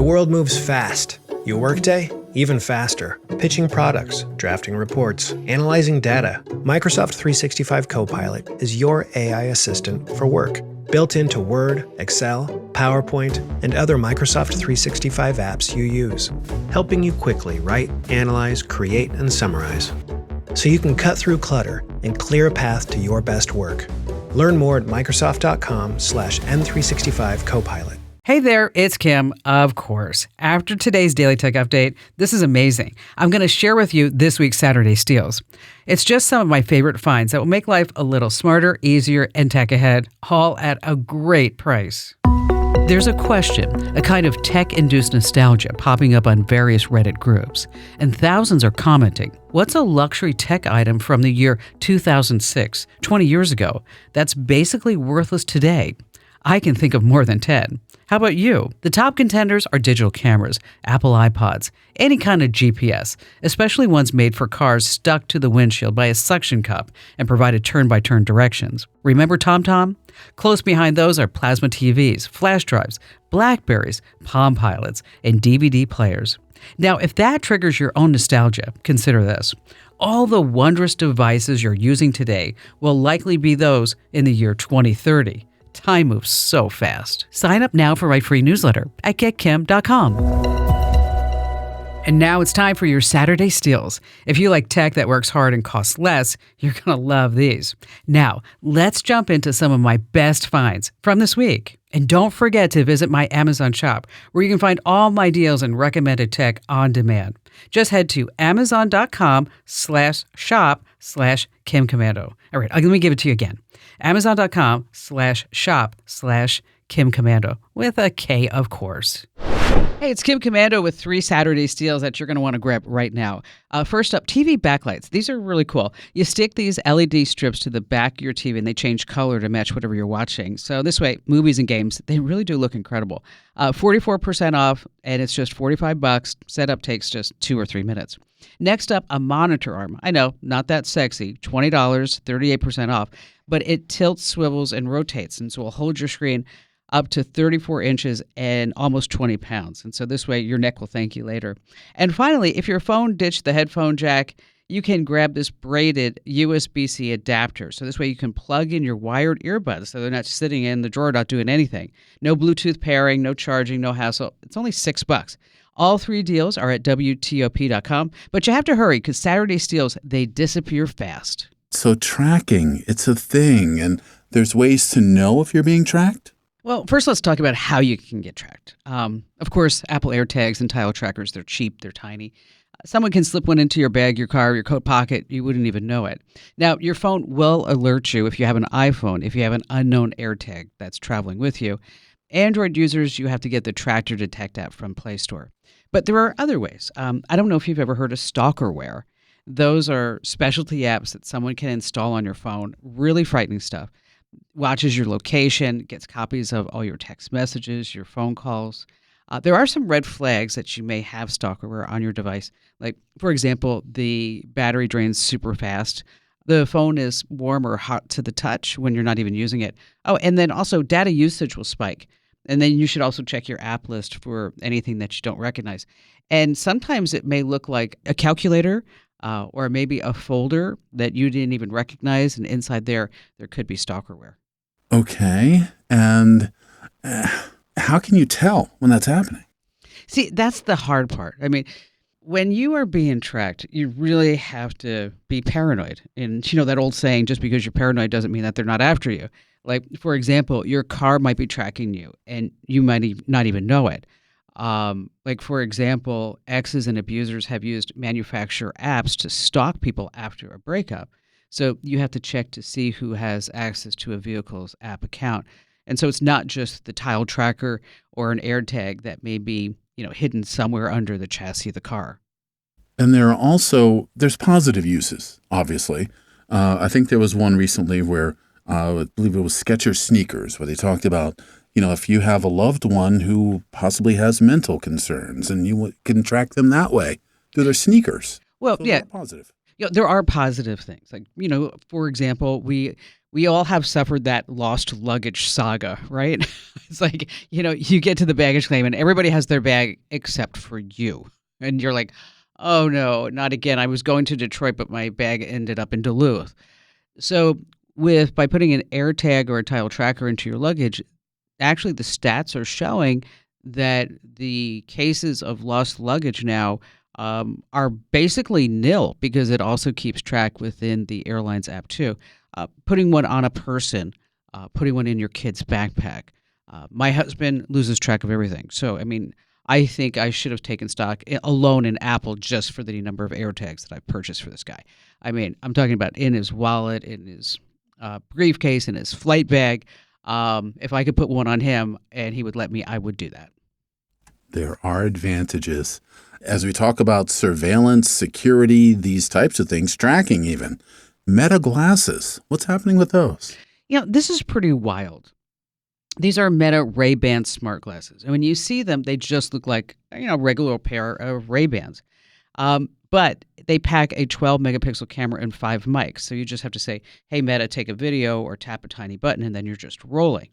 world moves fast. Your workday, even faster. Pitching products, drafting reports, analyzing data. Microsoft 365 Copilot is your AI assistant for work. Built into Word, Excel, PowerPoint, and other Microsoft 365 apps you use. Helping you quickly write, analyze, create, and summarize. So you can cut through clutter and clear a path to your best work. Learn more at Microsoft.com/M365 Copilot. Hey there, it's Kim, of course. After today's Daily Tech Update, this is amazing. I'm going to share with you this week's Saturday Steals. It's just some of my favorite finds that will make life a little smarter, easier, and tech ahead, all at a great price. There's a question, a kind of tech-induced nostalgia popping up on various Reddit groups, and thousands are commenting, what's a luxury tech item from the year 2006, 20 years ago, that's basically worthless today? I can think of more than 10. How about you? The top contenders are digital cameras, Apple iPods, any kind of GPS, especially ones made for cars stuck to the windshield by a suction cup and provided turn-by-turn directions. Remember TomTom? Close behind those are plasma TVs, flash drives, BlackBerrys, Palm Pilots, and DVD players. Now, if that triggers your own nostalgia, consider this. All the wondrous devices you're using today will likely be those in the year 2030. Time moves so fast. Sign up now for my free newsletter at getkim.com. And now it's time for your Saturday Steals. If you like tech that works hard and costs less, you're going to love these. Now, let's jump into some of my best finds from this week. And don't forget to visit my Amazon shop, where you can find all my deals and recommended tech on demand. Just head to amazon.com/shop/KimCommando. All right, let me give it to you again. Amazon.com/shop/KimCommando with a K, of course. Hey, it's Kim Commando with 3 Saturday Steals that you're going to want to grab right now. First up, TV backlights. These are really cool. You stick these LED strips to the back of your TV and they change color to match whatever you're watching. So this way, movies and games, they really do look incredible. 44% off, and it's just $45. Setup takes just 2 or 3 minutes. Next up, a monitor arm. I know, not that sexy. $20, 38% off. But it tilts, swivels, and rotates, and so it'll hold your screen up to 34 inches and almost 20 pounds. And so this way, your neck will thank you later. And finally, if your phone ditched the headphone jack, you can grab this braided USB-C adapter. So this way you can plug in your wired earbuds so they're not sitting in the drawer not doing anything. No Bluetooth pairing, no charging, no hassle. It's only $6. All 3 deals are at WTOP.com, but you have to hurry because Saturday Steals, they disappear fast. So tracking, it's a thing, and there's ways to know if you're being tracked? Well, first let's talk about how you can get tracked. Of course, Apple AirTags and tile trackers, they're cheap, they're tiny. Someone can slip one into your bag, your car, your coat pocket. You wouldn't even know it. Now, your phone will alert you if you have an iPhone, if you have an unknown AirTag that's traveling with you. Android users, you have to get the Tractor Detect app from Play Store. But there are other ways. I don't know if you've ever heard of stalkerware. Those are specialty apps that someone can install on your phone. Really frightening stuff. Watches your location, gets copies of all your text messages, your phone calls. There are some red flags that you may have stalkerware on your device. Like, for example, the battery drains super fast. The phone is warm or hot to the touch when you're not even using it. Oh, and then also data usage will spike. And then you should also check your app list for anything that you don't recognize. And sometimes it may look like a calculator, or maybe a folder that you didn't even recognize, and inside there could be stalkerware. Okay, and how can you tell when that's happening? See, that's the hard part. I mean, when you are being tracked, you really have to be paranoid. And you know that old saying, just because you're paranoid doesn't mean that they're not after you. Like, for example, your car might be tracking you, and you might not even know it. Like, for example, exes and abusers have used manufacturer apps to stalk people after a breakup. So you have to check to see who has access to a vehicle's app account. And so it's not just the tile tracker or an AirTag that may be, hidden somewhere under the chassis of the car. And there's positive uses, obviously. I think there was one recently where I believe it was Skechers sneakers, where they talked about, if you have a loved one who possibly has mental concerns, and you can track them that way through their sneakers. Well, so yeah. Positive. There are positive things. Like, for example, we We all have suffered that lost luggage saga, right? It's like, you get to the baggage claim and everybody has their bag except for you. And you're like, oh no, not again. I was going to Detroit, but my bag ended up in Duluth. So by putting an AirTag or a tile tracker into your luggage, actually the stats are showing that the cases of lost luggage now are basically nil because it also keeps track within the airline's app too. Putting one on a person, putting one in your kid's backpack. My husband loses track of everything. So, I mean, I think I should have taken stock alone in Apple just for the number of AirTags that I've purchased for this guy. I mean, I'm talking about in his wallet, in his briefcase, in his flight bag. If I could put one on him and he would let me, I would do that. There are advantages. As we talk about surveillance, security, these types of things, tracking even. Meta glasses, what's happening with those? This is pretty wild. These are Meta Ray-Ban smart glasses. And when you see them, they just look like, a regular pair of Ray-Bans. But they pack a 12-megapixel camera and 5 mics. So you just have to say, hey, Meta, take a video or tap a tiny button, and then you're just rolling.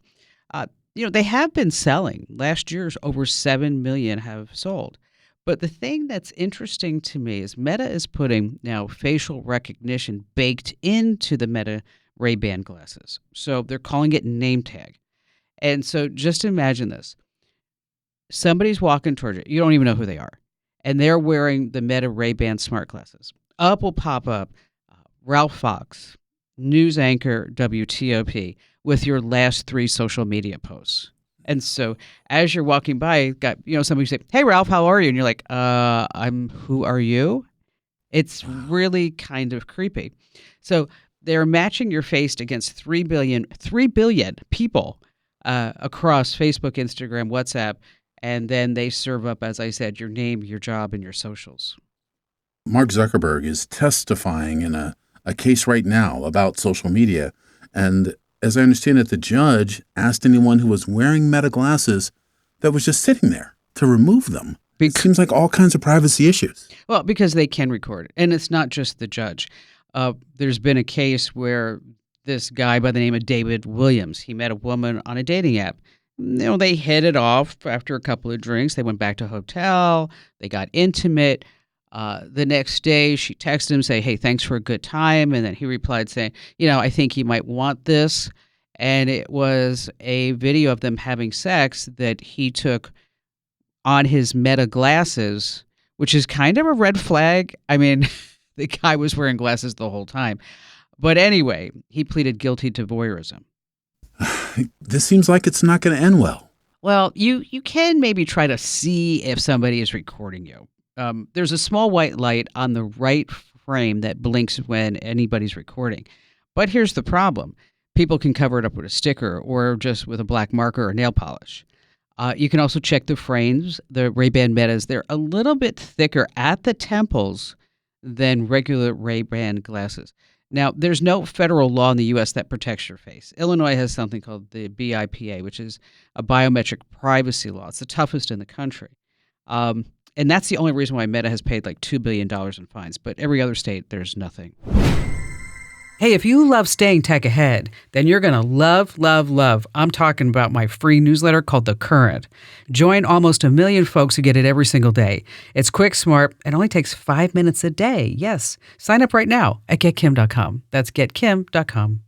They have been selling. Last year, over 7 million have sold. But the thing that's interesting to me is Meta is putting now facial recognition baked into the Meta Ray-Ban glasses. So they're calling it name tag. And so just imagine this. Somebody's walking towards you. You don't even know who they are. And they're wearing the Meta Ray-Ban smart glasses. Up will pop up Ralph Fox, news anchor WTOP, with your last 3 social media posts. And so as you're walking by, got somebody say, hey, Ralph, how are you? And you're like, who are you? It's really kind of creepy. So they're matching your face against 3 billion people across Facebook, Instagram, WhatsApp. And then they serve up, as I said, your name, your job, and your socials. Mark Zuckerberg is testifying in a case right now about social media. And as I understand it, the judge asked anyone who was wearing Meta glasses that was just sitting there to remove them. It seems like all kinds of privacy issues. Well, because they can record it. And it's not just the judge. There's been a case where this guy by the name of David Williams, he met a woman on a dating app. They hit it off after a couple of drinks. They went back to a hotel. They got intimate. The next day, she texted him, say, hey, thanks for a good time. And then he replied saying, I think you might want this. And it was a video of them having sex that he took on his Meta glasses, which is kind of a red flag. I mean, the guy was wearing glasses the whole time. But anyway, he pleaded guilty to voyeurism. This seems like it's not going to end well. Well, you can maybe try to see if somebody is recording you. There's a small white light on the right frame that blinks when anybody's recording. But here's the problem. People can cover it up with a sticker or just with a black marker or nail polish. You can also check the frames. The Ray-Ban Metas, they're a little bit thicker at the temples than regular Ray-Ban glasses. Now, there's no federal law in the U.S. that protects your face. Illinois has something called the BIPA, which is a biometric privacy law. It's the toughest in the country. And that's the only reason why Meta has paid like $2 billion in fines. But every other state, there's nothing. Hey, if you love staying tech ahead, then you're going to love. I'm talking about my free newsletter called The Current. Join almost 1 million folks who get it every single day. It's quick, smart, and only takes 5 minutes a day. Yes. Sign up right now at getkim.com. That's getkim.com.